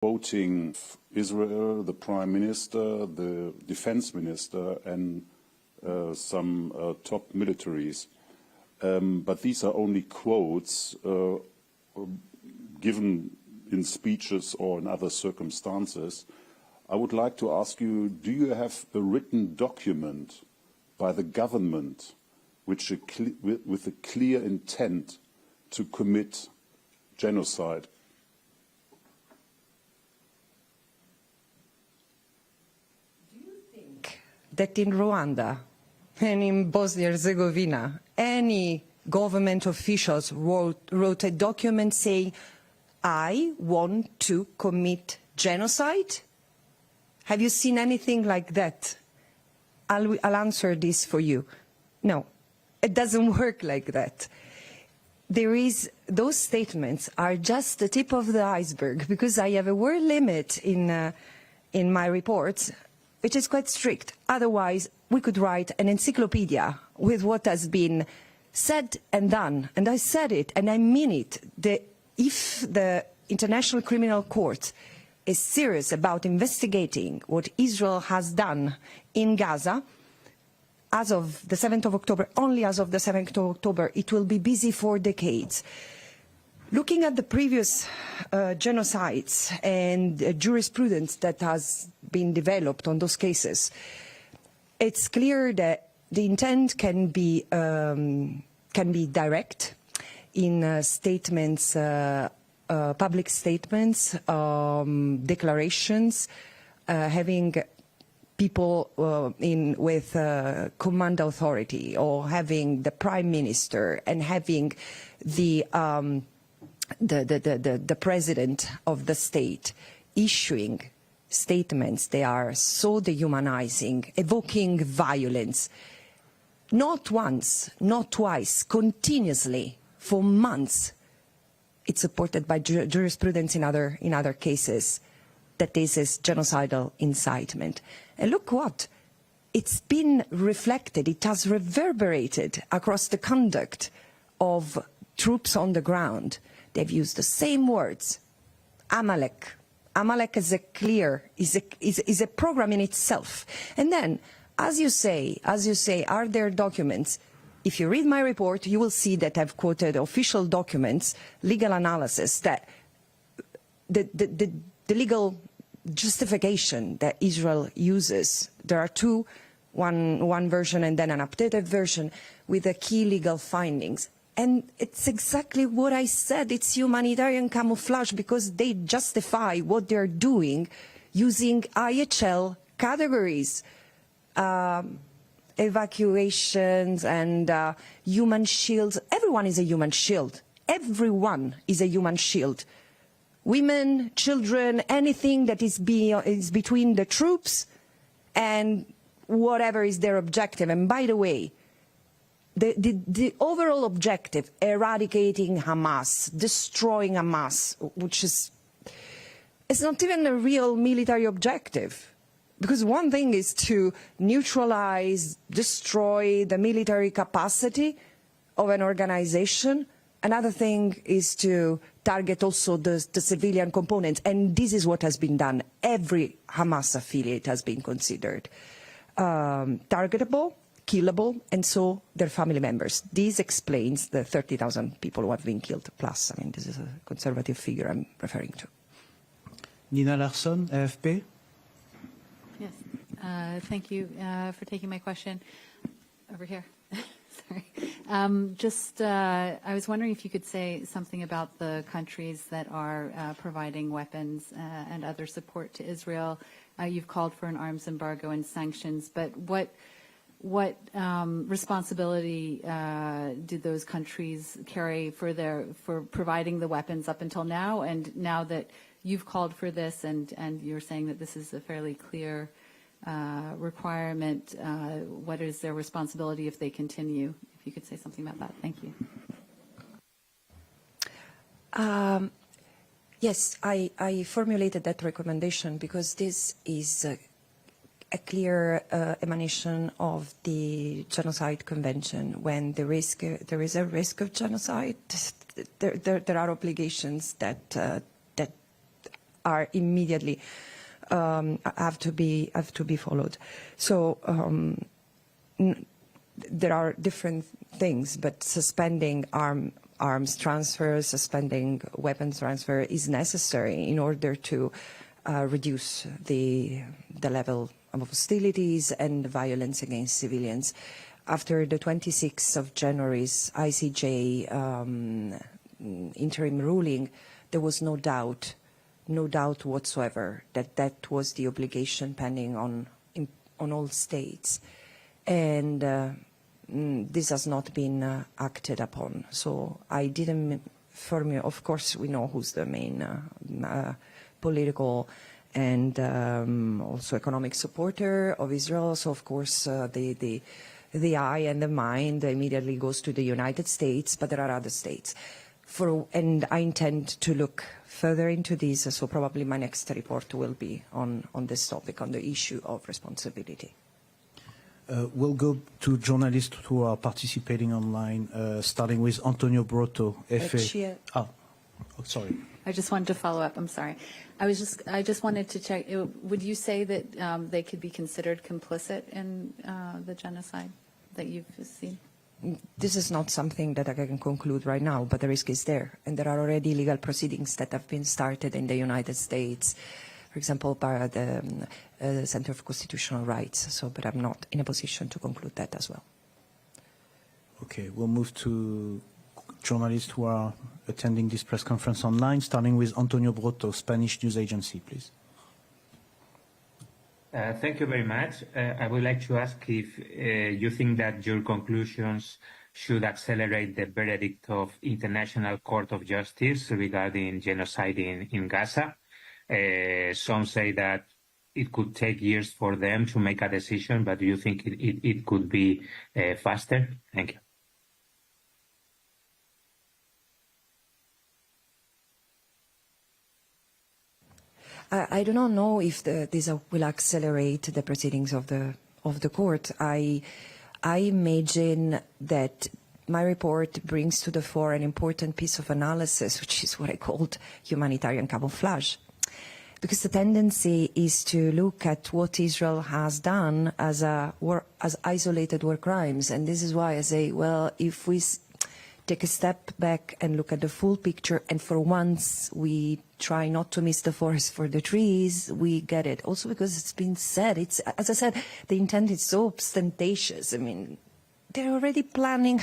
quoting Israel, the Prime Minister, the Defense Minister, and some top militaries. But these are only quotes given in speeches or in other circumstances. I would like to ask you, do you have a written document by the government with a clear intent to commit genocide? Do you think that in Rwanda and in Bosnia-Herzegovina, any government officials wrote a document saying, I want to commit genocide? Have you seen anything like that? I'll answer this for you. No, it doesn't work like that. Those statements are just the tip of the iceberg, because I have a word limit in my reports, which is quite strict. Otherwise, we could write an encyclopedia with what has been said and done. And I said it, and I mean it. If the International Criminal Court is serious about investigating what Israel has done in Gaza, as of the 7th of October, only as of the 7th of October, it will be busy for decades. Looking at the previous genocides and jurisprudence that has been developed on those cases, it's clear that the intent can be direct in statements, public statements, declarations, having people with command authority, or having the Prime Minister and having the President of the state issuing statements. They are so dehumanizing, evoking violence. Not once, not twice, continuously, for months. It's supported by jurisprudence in other cases that this is genocidal incitement. And look what, it's been reflected, it has reverberated across the conduct of troops on the ground. They've used the same words. Amalek. Amalek is a program in itself. And then, as you say, are there documents? If you read my report, you will see that I've quoted official documents, legal analysis, that the legal justification that Israel uses. There are two, one version and then an updated version with the key legal findings. And it's exactly what I said. It's humanitarian camouflage, because they justify what they're doing using IHL categories. Evacuations and human shields. Everyone is a human shield. Everyone is a human shield. Women, children, anything that is between the troops and whatever is their objective. And by the way, the overall objective, eradicating Hamas, destroying Hamas, which is not even a real military objective. Because one thing is to neutralize, destroy the military capacity of an organization. Another thing is to target also the civilian components. And this is what has been done. Every Hamas affiliate has been considered targetable, killable, and so their family members. This explains the 30,000 people who have been killed plus. I mean, this is a conservative figure I'm referring to. Nina Larsson, AFP. Yes, thank you for taking my question. Over here. Sorry. I was wondering if you could say something about the countries that are providing weapons and other support to Israel. You've called for an arms embargo and sanctions, but what responsibility do those countries carry for providing the weapons up until now? And now that you've called for this, and you're saying that this is a fairly clear requirement, what is their responsibility if they continue? If you could say something about that. Thank you. Yes, I formulated that recommendation because this is a clear emanation of the Genocide Convention. When there is a risk of genocide, there are obligations that are immediately have to be followed. So there are different things, but suspending arms transfer, suspending weapons transfer is necessary in order to reduce the level of hostilities and violence against civilians. After the 26th of January's ICJ interim ruling, there was no doubt whatsoever that that was the obligation pending on all states, and this has not been acted upon. So I didn't formulate. Of course, we know who's the main political and also economic supporter of Israel. So of course the eye and the mind immediately goes to the United States, but there are other states. And I intend to look further into this, so probably my next report will be on this topic, on the issue of responsibility. We'll go to journalists who are participating online, starting with Antonio Brotto, FA. Sorry. I just wanted to follow up. I'm sorry. I just wanted to check. Would you say that they could be considered complicit in the genocide that you've seen? This is not something that I can conclude right now, but the risk is there. And there are already legal proceedings that have been started in the United States, for example, by the Center for Constitutional Rights. So, but I'm not in a position to conclude that as well. Okay, we'll move to journalists who are attending this press conference online, starting with Antonio Brotto, Spanish news agency, please. Thank you very much. I would like to ask if you think that your conclusions should accelerate the verdict of International Court of Justice regarding genocide in Gaza. Some say that it could take years for them to make a decision, but do you think it could be faster? Thank you. I do not know if this will accelerate the proceedings of the court. I imagine that my report brings to the fore an important piece of analysis, which is what I called humanitarian camouflage. Because the tendency is to look at what Israel has done as isolated war crimes. And this is why I say, well, if we take a step back and look at the full picture, and for once we try not to miss the forest for the trees, we get it. Also because it's been said, as I said, the intent is so ostentatious. I mean, they're already planning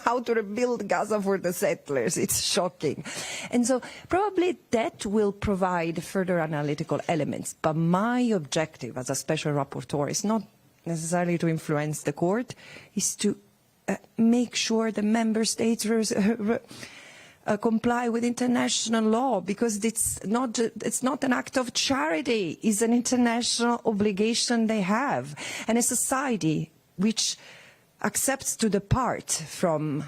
how to rebuild Gaza for the settlers. It's shocking. And so probably that will provide further analytical elements. But my objective as a special rapporteur is not necessarily to influence the court, is to make sure the member states comply with international law, because it's not an act of charity. It's an international obligation they have. And a society which accepts to depart from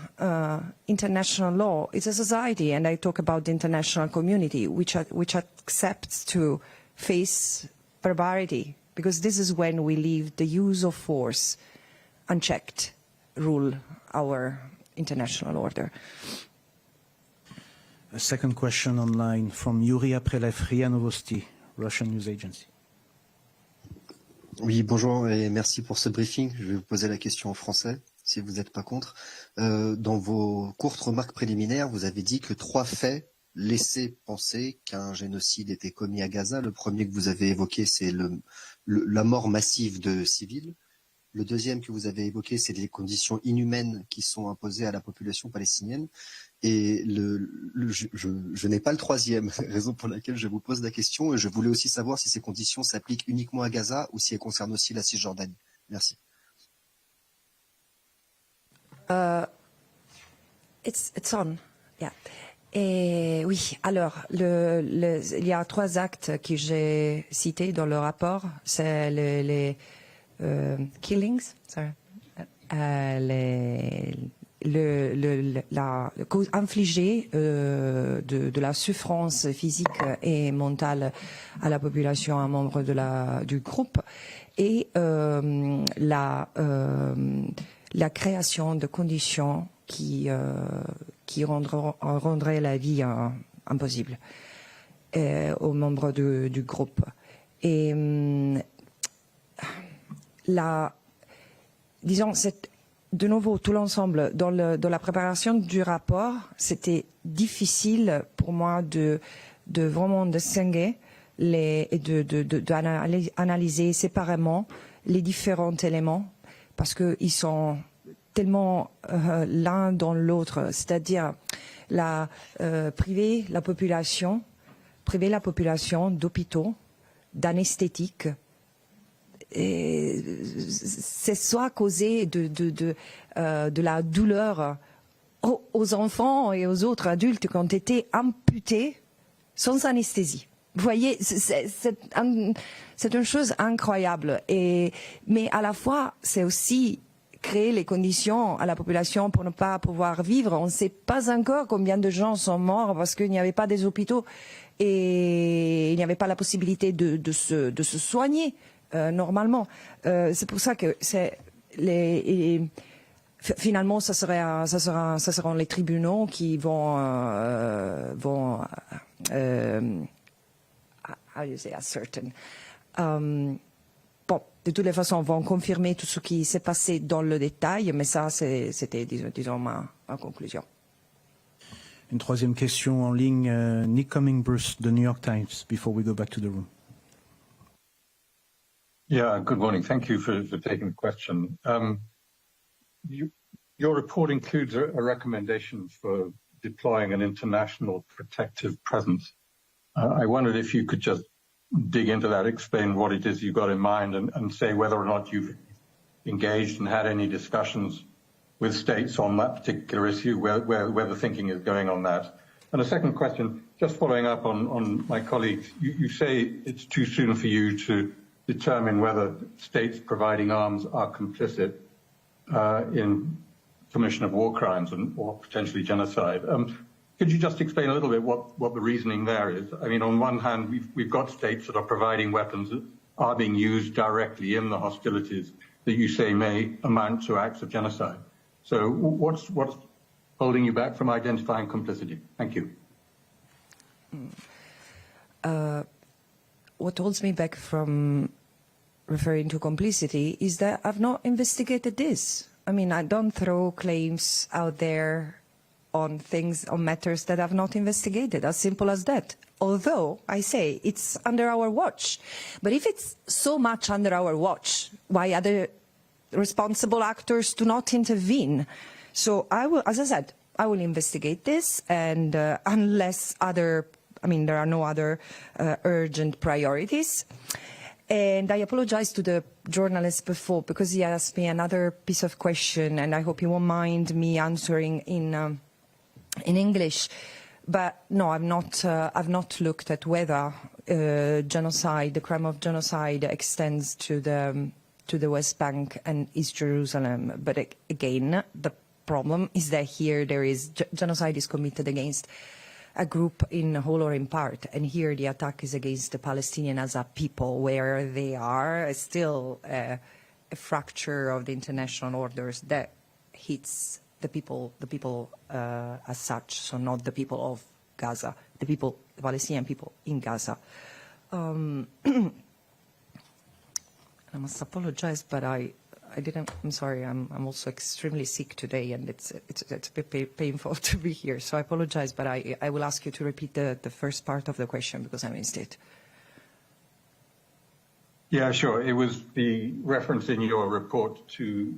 international law is a society, and I talk about the international community, which accepts to face barbarity, because this is when we leave the use of force unchecked rule our international order. A second question online from Yuri Aprelev, RIA Novosti, Russian news agency. Oui, bonjour et merci pour ce briefing. Je vais vous poser la question en français, si vous n'êtes pas contre. Dans vos courtes remarques préliminaires, vous avez dit que 3 faits laissaient penser qu'un génocide était commis à Gaza. Le premier que vous avez évoqué, c'est la mort massive de civils. Le deuxième que vous avez évoqué, c'est les conditions inhumaines qui sont imposées à la population palestinienne. Et je n'ai pas le troisième, raison pour laquelle je vous pose la question. Et je voulais aussi savoir si ces conditions s'appliquent uniquement à Gaza ou si elles concernent aussi la Cisjordanie. Merci. It's on, yeah. Et oui, alors, il y a 3 actes que j'ai cités dans le rapport. C'est les killings, sorry. La cause infligée de la souffrance physique et mentale à la population, à un membre du groupe, et la création de conditions qui rendraient la vie impossible. aux membres du groupe. Et disons, de nouveau, tout l'ensemble, dans la préparation du rapport, c'était difficile pour moi de vraiment distinguer et d'analyser séparément les différents éléments, parce qu'ils sont tellement l'un dans l'autre, c'est-à-dire priver la population d'hôpitaux, d'anesthétiques. C'est soit causé de la douleur aux enfants et aux autres adultes qui ont été amputés sans anesthésie. Vous voyez, c'est une chose incroyable. Mais à la fois, c'est aussi créer les conditions à la population pour ne pas pouvoir vivre. On ne sait pas encore combien de gens sont morts parce qu'il n'y avait pas des hôpitaux et il n'y avait pas la possibilité de se soigner normalement. C'est pour ça que finalement, ça seront les tribunaux qui vont how do you say, ascertain. Bon, de toutes les façons, vont confirmer tout ce qui s'est passé dans le détail, mais ça, c'était, disons, ma conclusion. Une troisième question en ligne, Nick Cumming-Bruce, The New York Times, before we go back to the room. Yeah, good morning. Thank you for taking the question. Your report includes a recommendation for deploying an international protective presence. I wondered if you could just dig into that, explain what it is you've got in mind, and say whether or not you've engaged and had any discussions with states on that particular issue, where the thinking is going on that. And a second question, just following up on my colleagues, you say it's too soon for you to determine whether states providing arms are complicit in commission of war crimes or potentially genocide. Could you just explain a little bit what the reasoning there is? I mean, on one hand, we've got states that are providing weapons that are being used directly in the hostilities that you say may amount to acts of genocide. So what's holding you back from identifying complicity? Thank you. What holds me back from referring to complicity is that I've not investigated this. I mean, I don't throw claims out there on matters that I've not investigated, as simple as that. Although, I say, it's under our watch. But if it's so much under our watch, why other responsible actors do not intervene? So I will, as I said, I will investigate this, and unless there are no other urgent priorities. And I apologize to the journalist before, because he asked me another piece of question, and I hope you won't mind me answering in English. But no, I've not looked at whether genocide, the crime of genocide, extends to the West Bank and East Jerusalem. But again, the problem is that here genocide is committed against a group in whole or in part, and here the attack is against the Palestinian as a people, where they are still a fracture of the international orders that hits the people as such, so not the people of Gaza, the Palestinian people in Gaza. I must apologize, but I didn't. I'm sorry. I'm also extremely sick today, and it's a bit painful to be here. So I apologize, but I will ask you to repeat the first part of the question because I missed it. Yeah, sure. It was the reference in your report to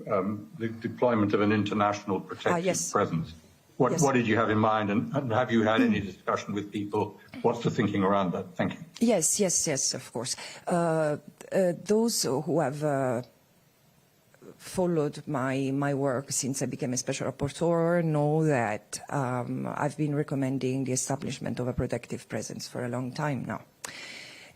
the deployment of an international protective presence. What did you have in mind, and have you had any discussion with people? What's the thinking around that? Thank you. Yes, of course. Those who have followed my work since I became a Special Rapporteur know that I've been recommending the establishment of a protective presence for a long time now.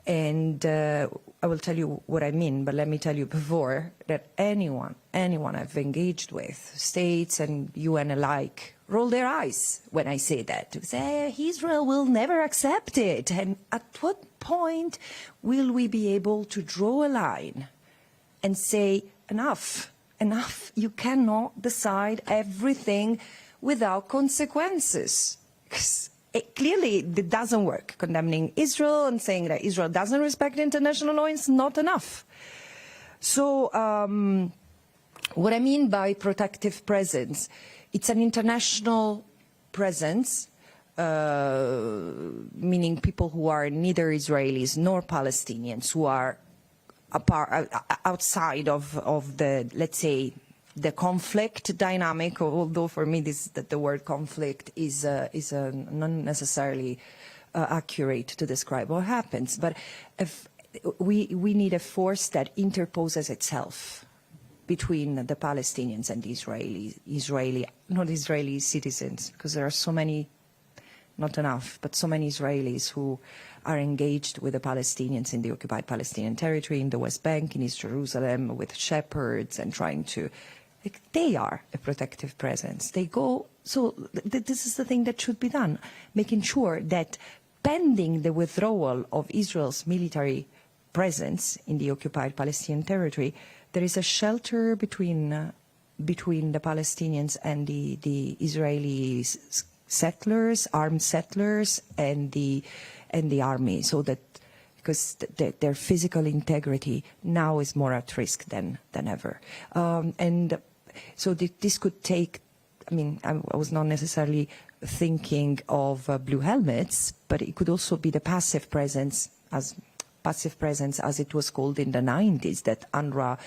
And I will tell you what I mean, but let me tell you before that anyone I've engaged with, states and UN alike, roll their eyes when I say that. To say, Israel will never accept it. And at what point will we be able to draw a line and say, enough, you cannot decide everything without consequences? clearly, it doesn't work. Condemning Israel and saying that Israel doesn't respect international law is not enough. So what I mean by protective presence, it's an international presence, meaning people who are neither Israelis nor Palestinians, who are outside of the, let's say, the conflict dynamic, although for me the word conflict is not necessarily accurate to describe what happens. But if we need a force that interposes itself between the Palestinians and the not Israeli citizens, because there are so many, not enough, but so many Israelis who are engaged with the Palestinians in the occupied Palestinian territory, in the West Bank, in East Jerusalem, with shepherds and trying to, they are a protective presence. They go, so this is the thing that should be done, making sure that pending the withdrawal of Israel's military presence in the occupied Palestinian territory, there is a shelter between the Palestinians and the Israeli settlers, armed settlers, and the army, so that because their physical integrity now is more at risk than ever, and so this could take. I mean, I was not necessarily thinking of blue helmets, but it could also be the passive presence, as it was called in the 90s, that UNRWA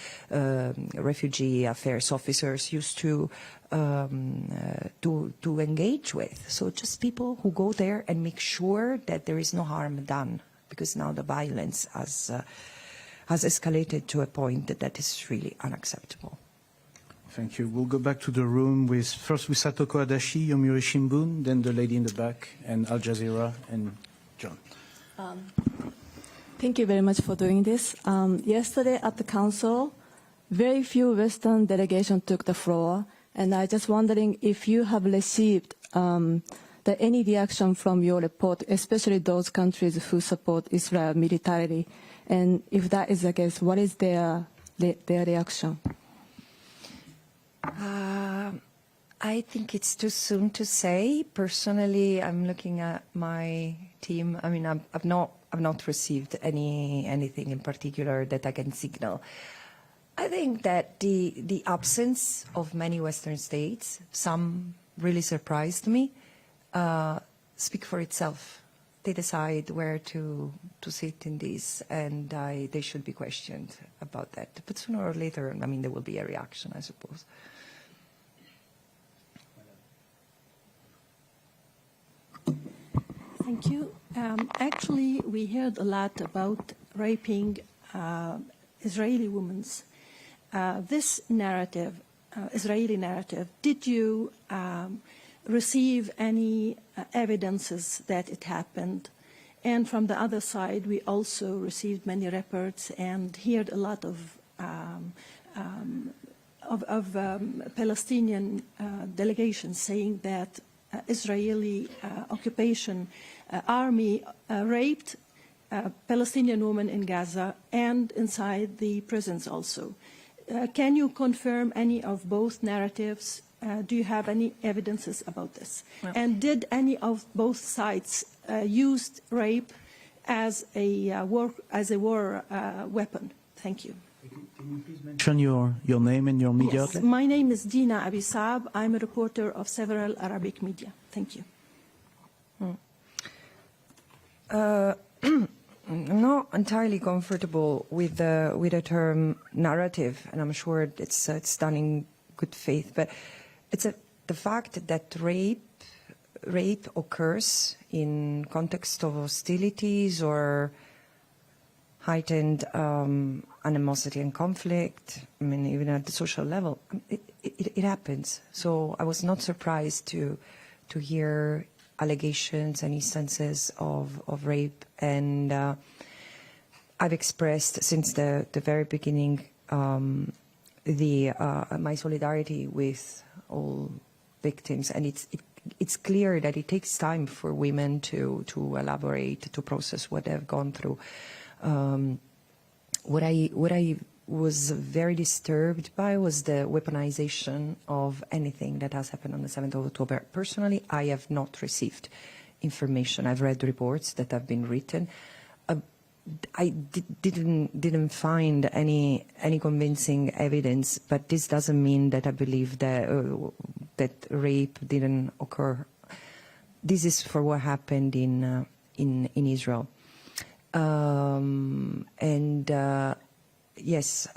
refugee affairs officers used to engage with. So just people who go there and make sure that there is no harm done, because now the violence has escalated to a point that is really unacceptable. Thank you. We'll go back to the room first with Satoko Adachi, Yomiuri Shimbun, then the lady in the back, and Al Jazeera, and John. Thank you very much for doing this. Yesterday at the Council, very few Western delegations took the floor, and I just wondering if you have received any reaction from your report, especially those countries who support Israel militarily, and if that is the case, what is their reaction? I think it's too soon to say. Personally, I'm looking at my team. I mean, I've not received anything in particular that I can signal. I think that the absence of many Western states, some really surprised me, speak for itself. They decide where to sit in this, and they should be questioned about that. But sooner or later, I mean, there will be a reaction, I suppose. Thank you. Actually, we heard a lot about raping Israeli women. This narrative, Israeli narrative, did you receive any evidences that it happened? And from the other side, we also received many reports and heard a lot of Palestinian delegations saying that Israeli occupation army raped Palestinian women in Gaza and inside the prisons also. Can you confirm any of both narratives? Do you have any evidences about this? No. And did any of both sides use rape as a war weapon? Thank you. Can you please mention your name and your media outlet? Yes, my name is Dina Abisab. I'm a reporter of several Arabic media. Thank you. I'm not entirely comfortable with the term narrative, and I'm sure it's done in good faith. But it's the fact that rape occurs in context of hostilities or heightened animosity and conflict. I mean, even at the social level, it happens. So I was not surprised to hear allegations and instances of rape, and I've expressed since the very beginning my solidarity with all victims, and it's clear that it takes time for women to elaborate, to process what they've gone through. What I was very disturbed by was the weaponization of anything that has happened on the 7th of October. Personally, I have not received information. I've read reports that have been written. I didn't find any convincing evidence, but this doesn't mean that I believe that that rape didn't occur. This is for what happened in Israel, yes,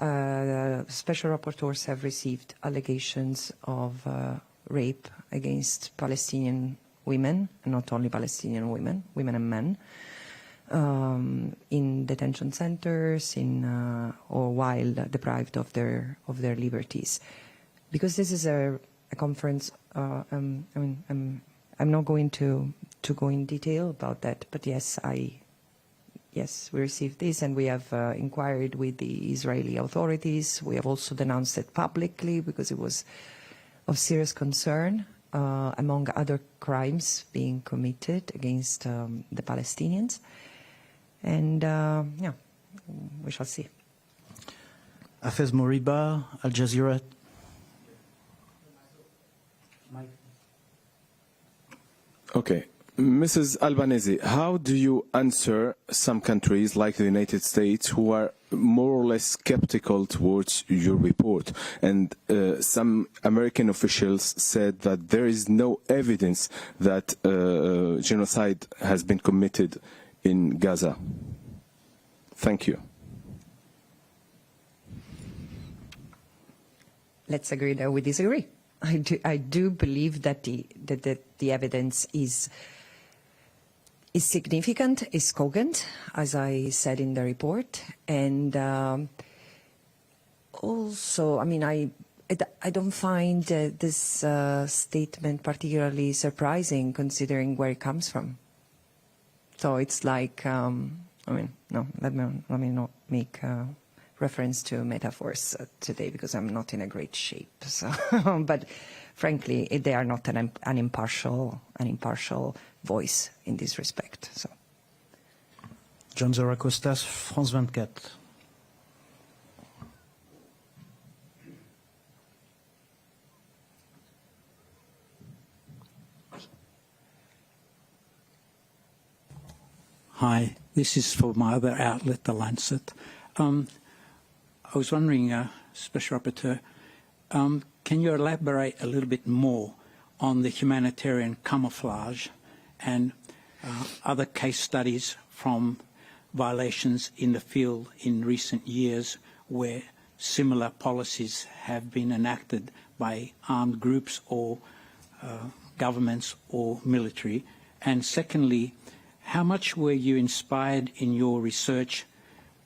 special rapporteurs have received allegations of rape against Palestinian women, and not only Palestinian women, women and men. In detention centers, or while deprived of their liberties, because this is a conference. I mean, I'm not going to go in detail about that, but yes, we received this, and we have inquired with the Israeli authorities. We have also denounced it publicly because it was of serious concern, among other crimes being committed against the Palestinians. And, yeah, we shall see. Hafez Moriba, Al Jazeera. Okay. Mrs. Albanese, how do you answer some countries like the United States who are more or less skeptical towards your report? And some American officials said that there is no evidence that genocide has been committed in Gaza. Thank you. Let's agree that we disagree. I do believe that the evidence is significant, is cogent, as I said in the report, and also, I mean, I don't find this statement particularly surprising, considering where it comes from. So it's like, I mean, no, let me not make reference to metaphors today, because I'm not in a great shape. So, but frankly, they are not an impartial voice in this respect. So. John Zaracostas, France 24. Hi, this is for my other outlet, The Lancet. I was wondering, Special Rapporteur, can you elaborate a little bit more on the humanitarian camouflage and other case studies from violations in the field in recent years where similar policies have been enacted by armed groups or governments or military? And secondly, how much were you inspired in your research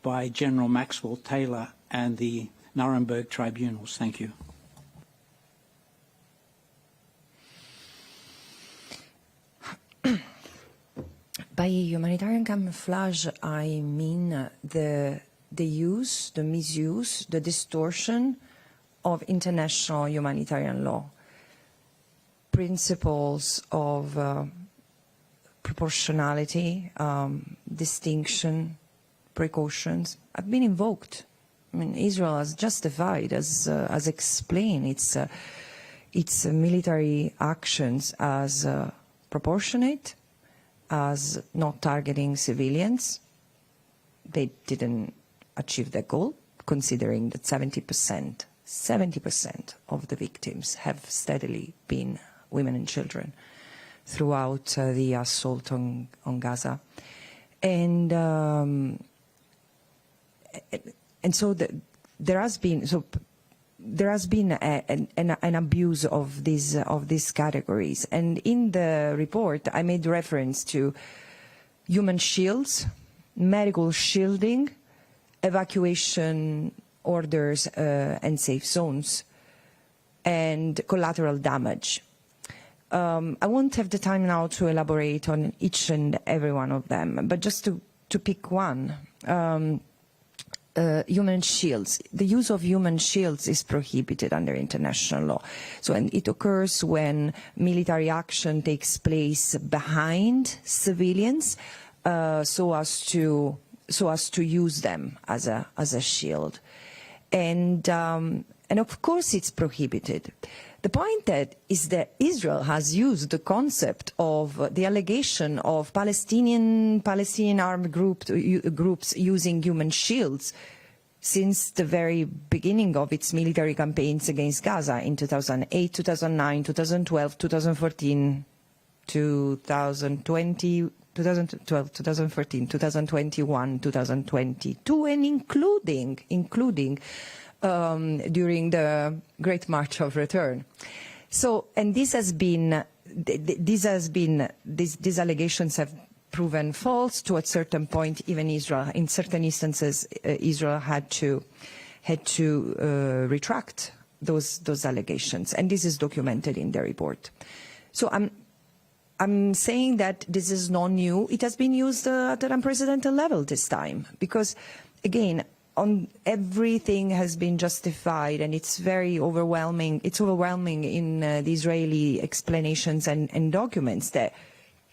by General Maxwell Taylor and the Nuremberg tribunals? Thank you. By humanitarian camouflage, I mean the use, the misuse, the distortion of international humanitarian law. Principles of proportionality, distinction, precautions have been invoked. I mean, Israel has justified, has explained its military actions as proportionate, as not targeting civilians. They didn't achieve their goal, considering that 70% of the victims have steadily been women and children throughout the assault on Gaza. And so there has been an abuse of these categories. And in the report, I made reference to human shields, medical shielding, evacuation orders and safe zones, and collateral damage. I won't have the time now to elaborate on each and every one of them, but just to pick one. Human shields. The use of human shields is prohibited under international law. So, and it occurs when military action takes place behind civilians, so as to use them as a shield. And of course it's prohibited. The point is that Israel has used the concept of the allegation of Palestinian armed groups using human shields since the very beginning of its military campaigns against Gaza in 2008, 2009, 2012, 2014, 2020, 2012, 2014, 2021, 2022, and including during the Great March of Return. So, and these allegations have proven false to a certain point. Even Israel, in certain instances, Israel had to retract those allegations, and this is documented in the report. So I'm saying that this is not new. It has been used at an unprecedented level this time, because again, everything has been justified, and it's very overwhelming. It's overwhelming in the Israeli explanations and documents that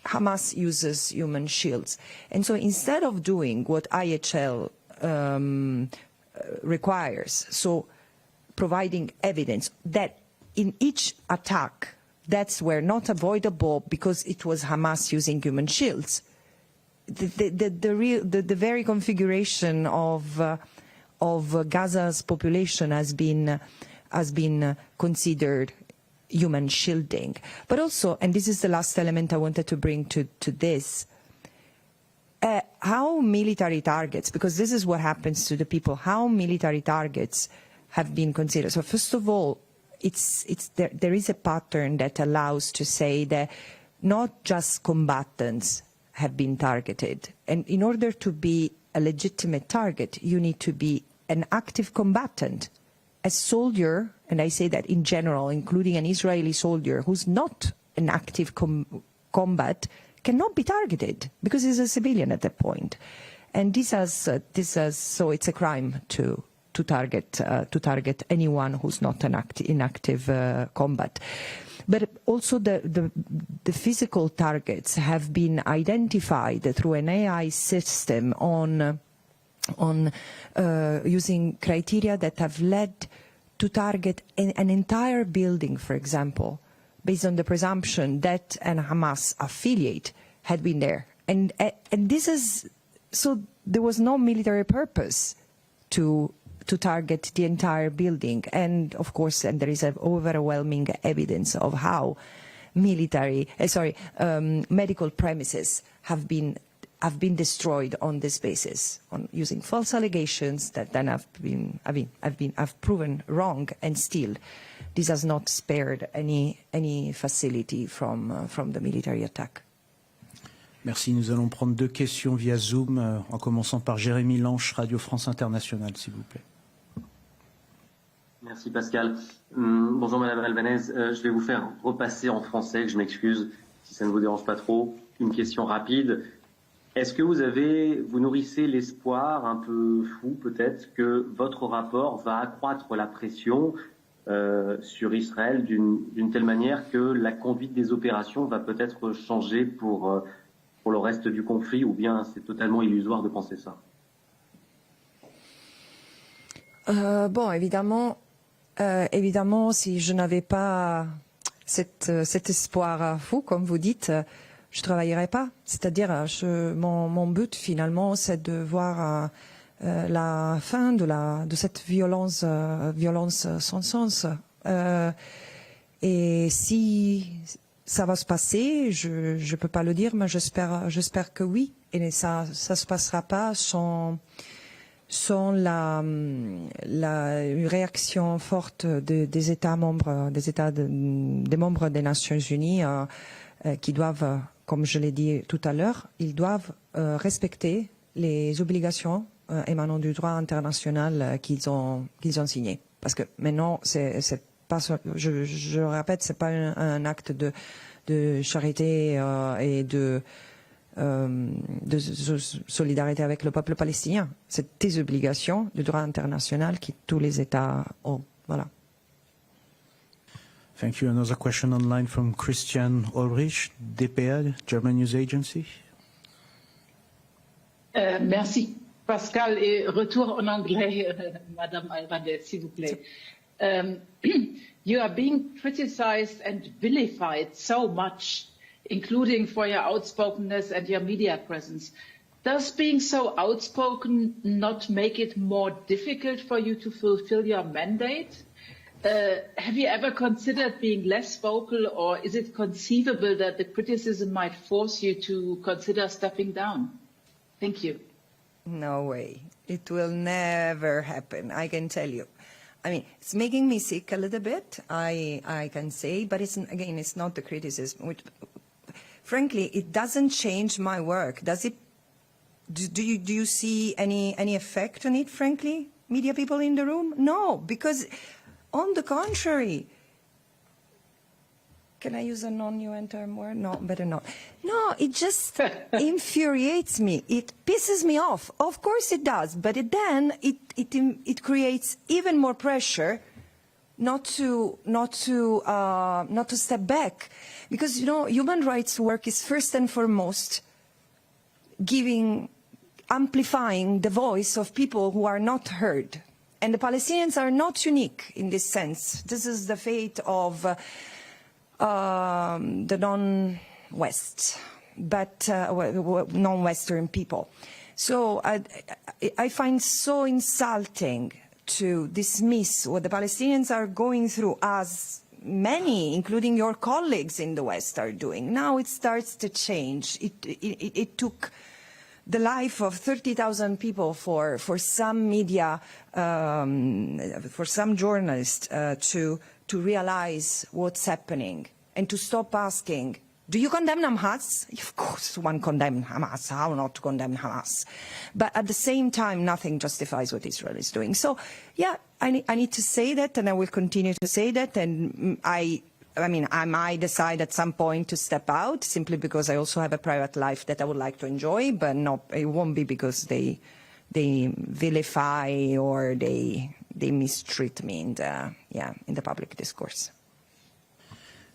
Hamas uses human shields. And so instead of doing what IHL requires, so providing evidence that in each attack, that's where not avoidable because it was Hamas using human shields. The very configuration of Gaza's population has been considered human shielding. But also, and this is the last element I wanted to bring to this, how military targets, because this is what happens to the people, how military targets have been considered. So first of all, there is a pattern that allows to say that not just combatants have been targeted. And in order to be a legitimate target, you need to be an active combatant. A soldier, and I say that in general, including an Israeli soldier who's not an active combat, cannot be targeted because he's a civilian at that point. And so it's a crime to target anyone who's not in active combat. But also the physical targets have been identified through an AI system on using criteria that have led to target an entire building, for example, based on the presumption that an Hamas affiliate had been there. And this is, so there was no military purpose to target the entire building. And of course, and there is overwhelming evidence of how medical premises have been destroyed on this basis, on using false allegations that then have proven wrong, and still this has not spared any facility from the military attack. Merci. Nous allons prendre deux questions via Zoom, en commençant par Jérémy Lanche, Radio France Internationale, s'il vous plaît. Merci Pascal. Bonjour Madame Albanese. Je vais vous faire repasser en français, je m'excuse si ça ne vous dérange pas trop. Une question rapide. Est-ce que vous nourrissez l'espoir, un peu fou peut-être, que votre rapport va accroître la pression sur Israël d'une telle manière que la conduite des opérations va peut-être changer pour le reste du conflit, ou bien c'est totalement illusoire de penser ça? Bon, évidemment, si je n'avais pas cet espoir fou, comme vous dites, je travaillerais pas. C'est-à-dire, mon but finalement, c'est de voir la fin de cette violence sans sens. Et si ça va se passer, je peux pas le dire, mais j'espère que oui. Et ça se passera pas sans une réaction forte des États membres, des membres des Nations Unies, qui doivent, comme je l'ai dit tout à l'heure, ils doivent respecter les obligations émanant du droit international qu'ils ont signé. Parce que maintenant, c'est pas, je le répète, c'est pas un acte de charité et de solidarité avec le peuple palestinien. C'est des obligations du droit international que tous les États ont. Voilà. Thank you. Another question online from Christian Ulrich, DPA, German News Agency. Merci, Pascal. Et retour en anglais, Madame Albanese, s'il vous plaît. You are being criticized and vilified so much, including for your outspokenness and your media presence. Does being so outspoken not make it more difficult for you to fulfill your mandate? Have you ever considered being less vocal, or is it conceivable that the criticism might force you to consider stepping down? Thank you. No way. It will never happen, I can tell you. I mean, it's making me sick a little bit, I can say, but again, it's not the criticism. Frankly, it doesn't change my work. Does it? Do you see any effect on it, frankly, media people in the room? No, because on the contrary, can I use a non-UN term word? No, better not. No, it just infuriates me. It pisses me off. Of course it does, but then it creates even more pressure not to step back, because human rights work is first and foremost amplifying the voice of people who are not heard, and the Palestinians are not unique in this sense. This is the fate of the non-West, but non-Western people. So I find so insulting to dismiss what the Palestinians are going through, as many, including your colleagues in the West, are doing. Now it starts to change. It took the life of 30,000 people for some media, for some journalists to realize what's happening and to stop asking, do you condemn Hamas? Of course one condemns Hamas. How not to condemn Hamas? But at the same time, nothing justifies what Israel is doing. So, yeah, I need to say that, and I will continue to say that. And I mean, I might decide at some point to step out, simply because I also have a private life that I would like to enjoy, but it won't be because they vilify or they mistreat me in the public discourse.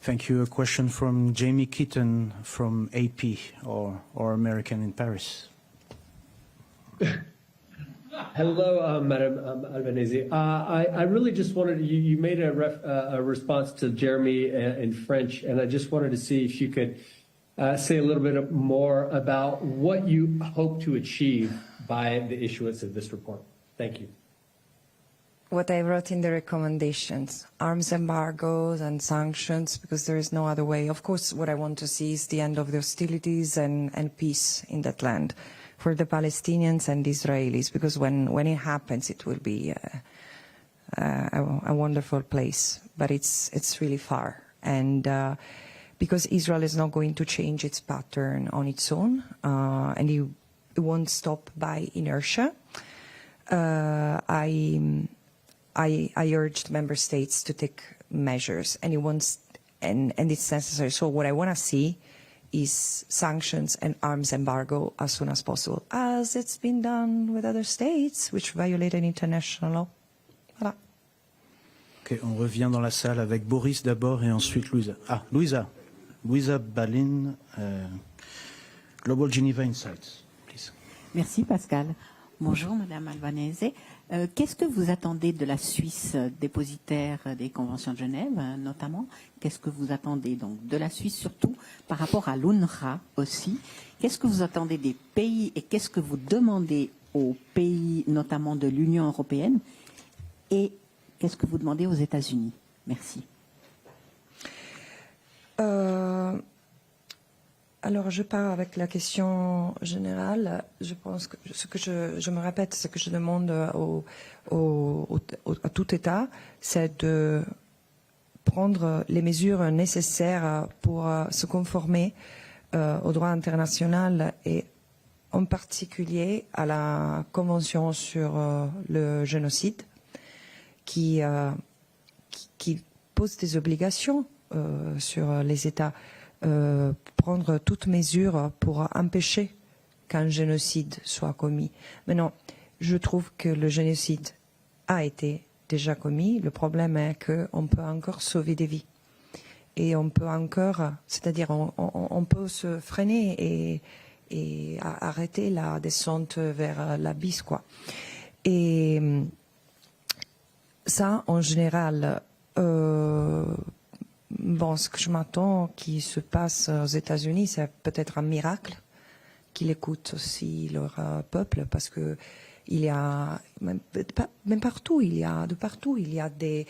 Thank you. A question from Jamie Keaton from AP, or American in Paris. Hello, Madam Albanese. I really just wanted, you made a response to Jeremy in French, and I just wanted to see if you could say a little bit more about what you hope to achieve by the issuance of this report. Thank you. What I wrote in the recommendations, arms embargoes and sanctions, because there is no other way. Of course, what I want to see is the end of the hostilities and peace in that land for the Palestinians and Israelis, because when it happens, it will be a wonderful place. But it's really far. And because Israel is not going to change its pattern on its own, and it won't stop by inertia, I urged member states to take measures, and it's necessary. So what I want to see is sanctions and arms embargo as soon as possible, as it's been done with other states which violated international law. Voilà. Ok, on revient dans la salle avec Boris d'abord et ensuite Louisa. Ah, Louisa Balin, Global Geneva Insights, please. Merci Pascal. Bonjour Madame Albanese. Qu'est-ce que vous attendez de la Suisse, dépositaire des conventions de Genève, notamment? Qu'est-ce que vous attendez donc de la Suisse, surtout par rapport à l'UNRWA aussi? Qu'est-ce que vous attendez des pays et qu'est-ce que vous demandez aux pays, notamment de l'Union européenne? Et qu'est-ce que vous demandez aux États-Unis? Merci. Alors, je pars avec la question générale. Je pense que ce que je me répète, ce que je demande à tout État, c'est de prendre les mesures nécessaires pour se conformer au droit international et en particulier à la Convention sur le génocide qui pose des obligations sur les États. Prendre toute mesure pour empêcher qu'un génocide soit commis. Maintenant, je trouve que le génocide a été déjà commis. Le problème est qu'on peut encore sauver des vies. Et on peut encore, c'est-à-dire on peut se freiner et arrêter la descente vers l'abysse, quoi. Et Ça, en général, bon, ce que je m'attends qui se passe aux États-Unis, c'est peut-être un miracle qu'ils écoutent aussi leur peuple, parce que il y a même partout, il y a des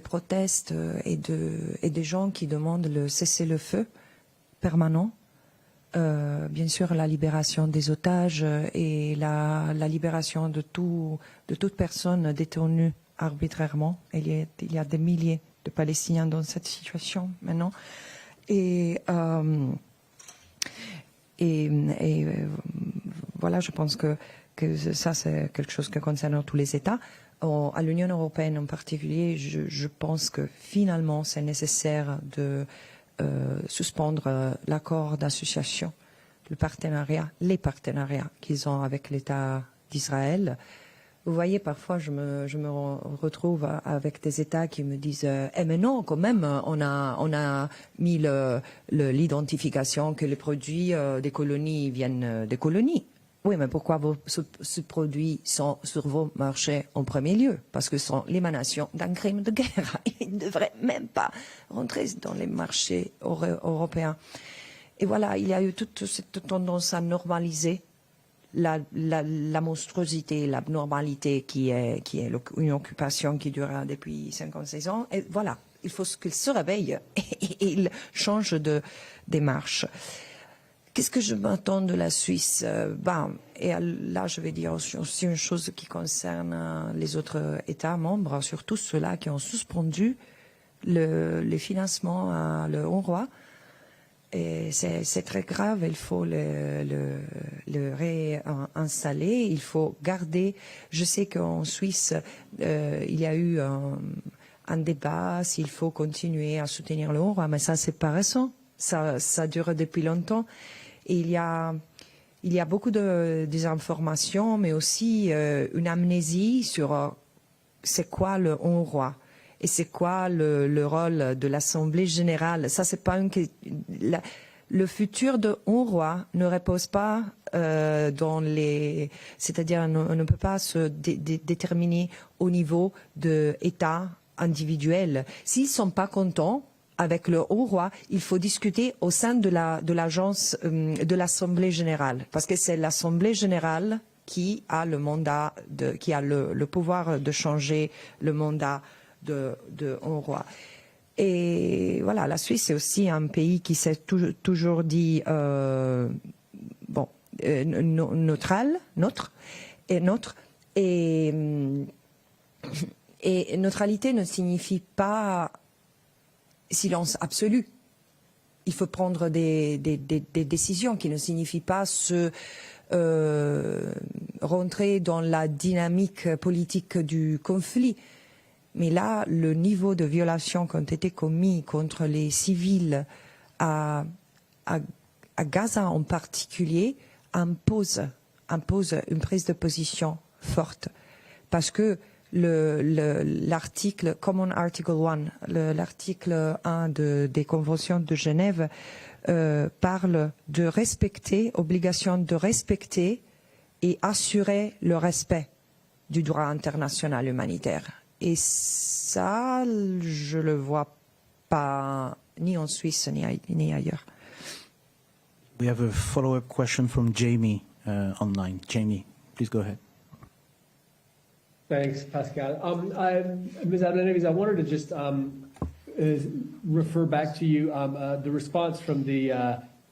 protestes et des gens qui demandent le cessez-le-feu permanent. Bien sûr, la libération des otages et la libération de toute personne détenue arbitrairement. Il y a des milliers de Palestiniens dans cette situation maintenant. Et voilà, je pense que ça, c'est quelque chose qui concerne tous les États. À l'Union européenne en particulier, je pense que finalement, c'est nécessaire de suspendre l'accord d'association, les partenariats qu'ils ont avec l'État d'Israël. Vous voyez, parfois, je me retrouve avec des États qui me disent mais non, quand même, on a mis l'identification que les produits des colonies viennent des colonies. Oui, mais pourquoi ces produits sont sur vos marchés en premier lieu? Parce que ce sont l'émanation d'un crime de guerre. Ils ne devraient même pas rentrer dans les marchés européens. Et voilà, il y a eu toute cette tendance à normaliser la monstruosité, l'abnormalité qui est une occupation qui durera depuis 56 ans. Et voilà, il faut qu'ils se réveillent et ils changent de démarche. Qu'est-ce que je m'attends de la Suisse? Et là, je vais dire aussi une chose qui concerne les autres États membres, surtout ceux-là qui ont suspendu les financements à l'UNRWA. Et c'est très grave, il faut le réinstaller, il faut garder. Je sais qu'en Suisse, il y a eu un débat s'il faut continuer à soutenir l'UNRWA, mais ça, c'est pas récent. Ça dure depuis longtemps. Et il y a beaucoup de désinformation, mais aussi une amnésie sur c'est quoi le UNRWA et c'est quoi le rôle de l'Assemblée générale. Ça, c'est pas le futur de UNRWA ne repose pas c'est-à-dire on ne peut pas se déterminer au niveau de États individuels. S'ils sont pas contents avec le UNRWA, il faut discuter au sein de l'agence de l'Assemblée générale, parce que c'est l'Assemblée générale qui a le mandat, qui a le pouvoir de changer le mandat de UNRWA. Et voilà, la Suisse est aussi un pays qui s'est toujours dit neutre. Et neutralité ne signifie pas silence absolu. Il faut prendre des décisions qui ne signifient pas rentrer dans la dynamique politique du conflit. Mais là, le niveau de violation qui ont été commis contre les civils à Gaza en particulier impose une prise de position forte. Parce que l'article Common Article 1, l'article 1 des conventions de Genève parle de respecter, obligation de respecter et assurer le respect du droit international humanitaire. Et ça, je le vois pas ni en Suisse ni ailleurs. We have a follow-up question from Jamie online. Jamie, please go ahead. Thanks, Pascal. Ms. Albanese, I wanted to just refer back to you the response from the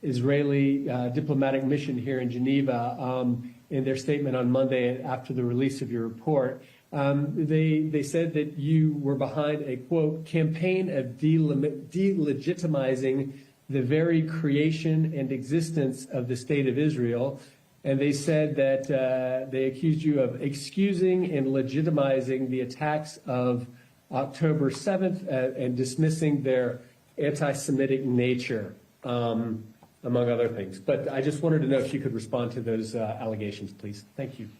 Israeli diplomatic mission here in Geneva in their statement on Monday after the release of your report. They said that you were behind a, quote, campaign of delegitimizing the very creation and existence of the State of Israel. And they said that they accused you of excusing and legitimizing the attacks of October 7th and dismissing their anti-Semitic nature, among other things. But I just wanted to know if you could respond to those allegations, please. Thank you.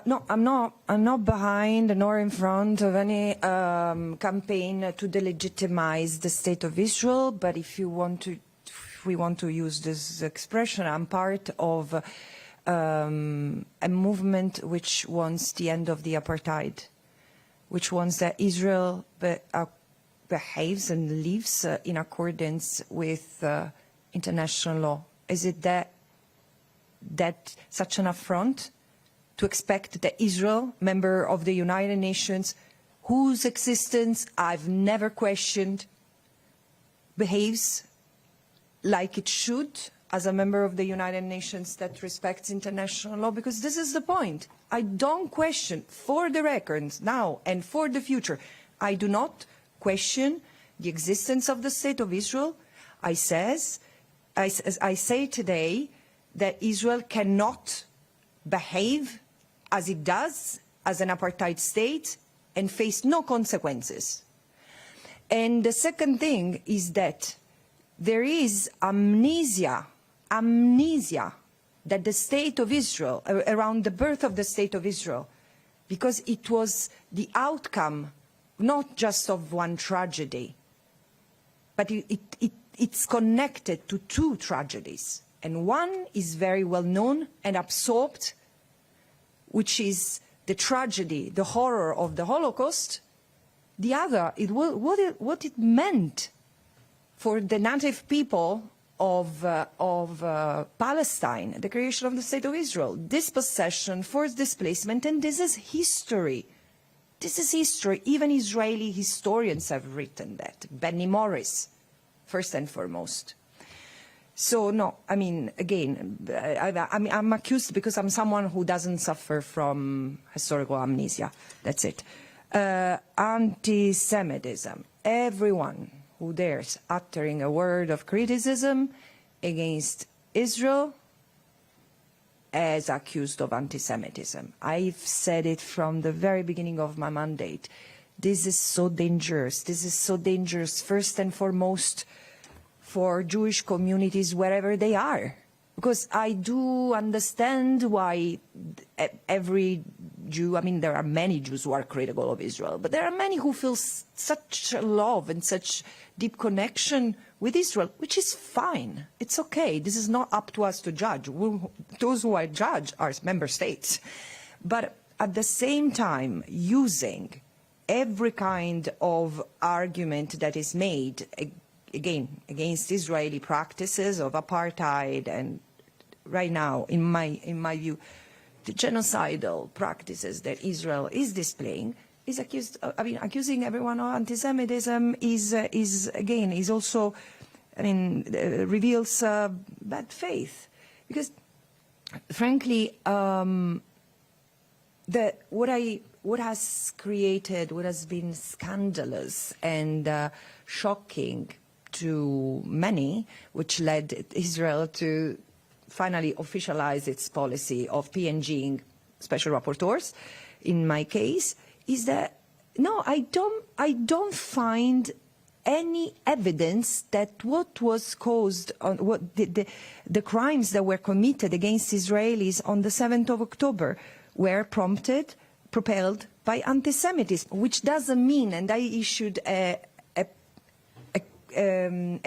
No, I'm not behind nor in front of any campaign to delegitimize the State of Israel. But if you want if we want to use this expression, I'm part of a movement which wants the end of the apartheid, which wants that Israel behaves and lives in accordance with international law. Is it that such an affront to expect that Israel, member of the United Nations, whose existence I've never questioned, behaves like it should as a member of the United Nations that respects international law? Because this is the point. I don't question, for the record now and for the future, I do not question the existence of the State of Israel. I say today that Israel cannot behave as it does as an apartheid state and face no consequences. And the second thing is that there is amnesia that the State of Israel, around the birth of the State of Israel, because it was the outcome not just of one tragedy, but it's connected to two tragedies. And one is very well known and absorbed, which is the tragedy, the horror of the Holocaust. The other, what it meant for the native people of Palestine, the creation of the State of Israel, dispossession, forced displacement, and this is history. This is history. Even Israeli historians have written that. Benny Morris, first and foremost. So no, I mean, again, I'm accused because I'm someone who doesn't suffer from historical amnesia. That's it. Anti-Semitism. Everyone who dares uttering a word of criticism against Israel is accused of anti-Semitism. I've said it from the very beginning of my mandate. This is so dangerous. This is so dangerous, first and foremost, for Jewish communities wherever they are. Because I do understand why every Jew, I mean, there are many Jews who are critical of Israel, but there are many who feel such love and such deep connection with Israel, which is fine. It's okay. This is not up to us to judge. Those who are judged are member states. But at the same time, using every kind of argument that is made again, against Israeli practices of apartheid and right now, in my view, the genocidal practices that Israel is displaying is accusing everyone of anti-Semitism is also, reveals bad faith. Because, frankly, what has been scandalous and shocking to many, which led Israel to finally officialize its policy of PNGing special rapporteurs, in my case, is that, no, I don't find any evidence that what was caused, what the crimes that were committed against Israelis on the 7th of October were propelled by anti-Semitism, which doesn't mean, and I issued a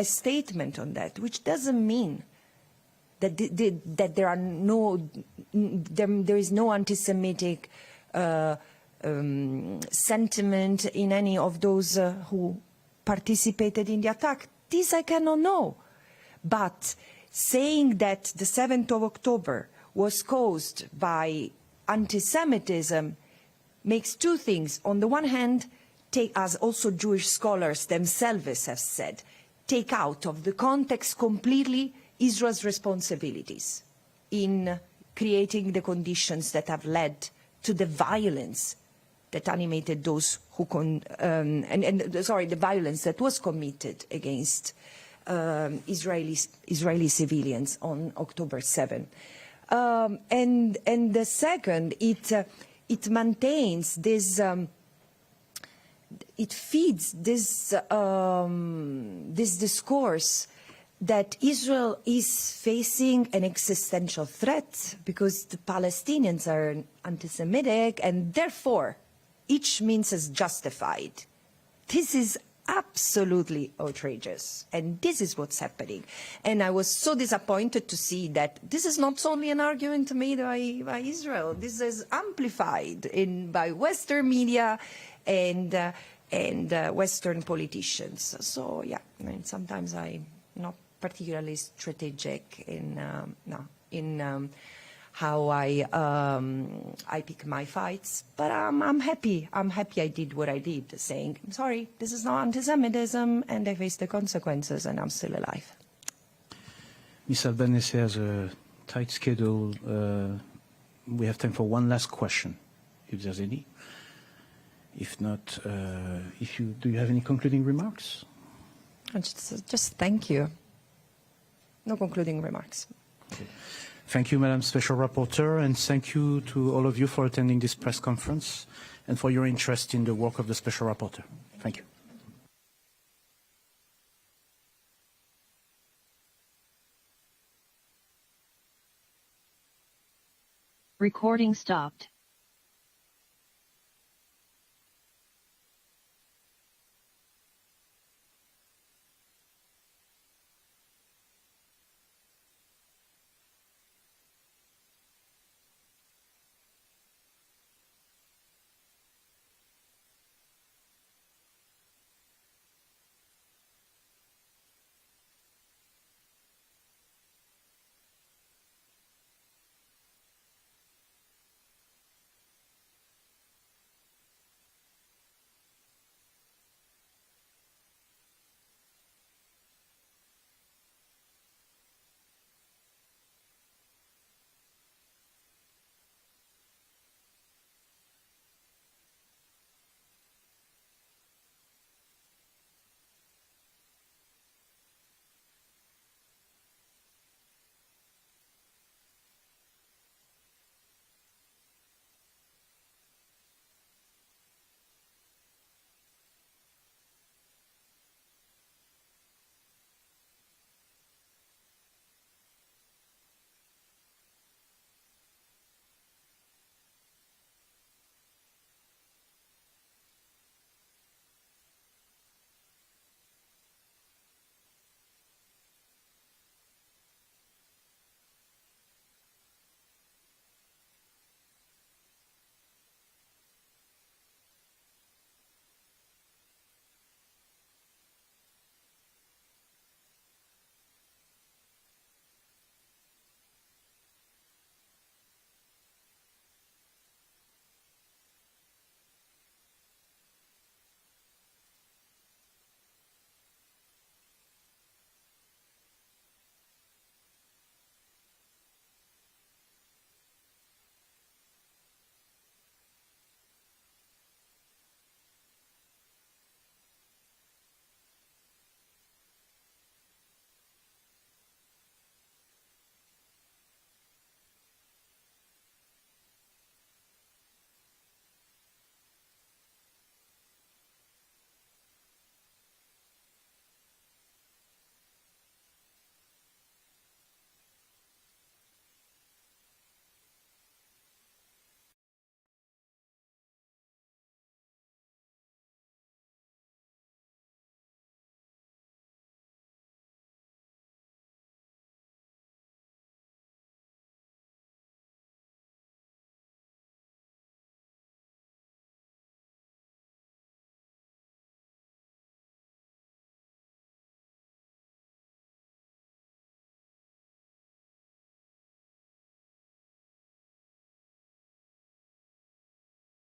statement on that, which doesn't mean that there is no anti-Semitic sentiment in any of those who participated in the attack. This I cannot know. But saying that the 7th of October was caused by anti-Semitism makes two things. On the one hand, as also Jewish scholars themselves have said, take out of the context completely Israel's responsibilities in creating the conditions that have led to the violence that animated those who the violence that was committed against Israeli civilians on October 7. And the second, it maintains this. It feeds this this discourse that Israel is facing an existential threat because the Palestinians are anti-Semitic and therefore each means is justified. This is absolutely outrageous. And this is what's happening. And I was so disappointed to see that this is not only an argument made by Israel. This is amplified by Western media and Western politicians. So, yeah, I mean, sometimes I'm not particularly strategic in how I pick my fights, but I'm happy. I'm happy I did what I did, saying, I'm sorry, this is not anti-Semitism, and I face the consequences, and I'm still alive. Ms. Albanese has a tight schedule. We have time for one last question, if there's any. If not, do you have any concluding remarks? Just thank you. No concluding remarks. Okay. Thank you, Madam Special Rapporteur, and thank you to all of you for attending this press conference and for your interest in the work of the Special Rapporteur. Thank you. Recording stopped.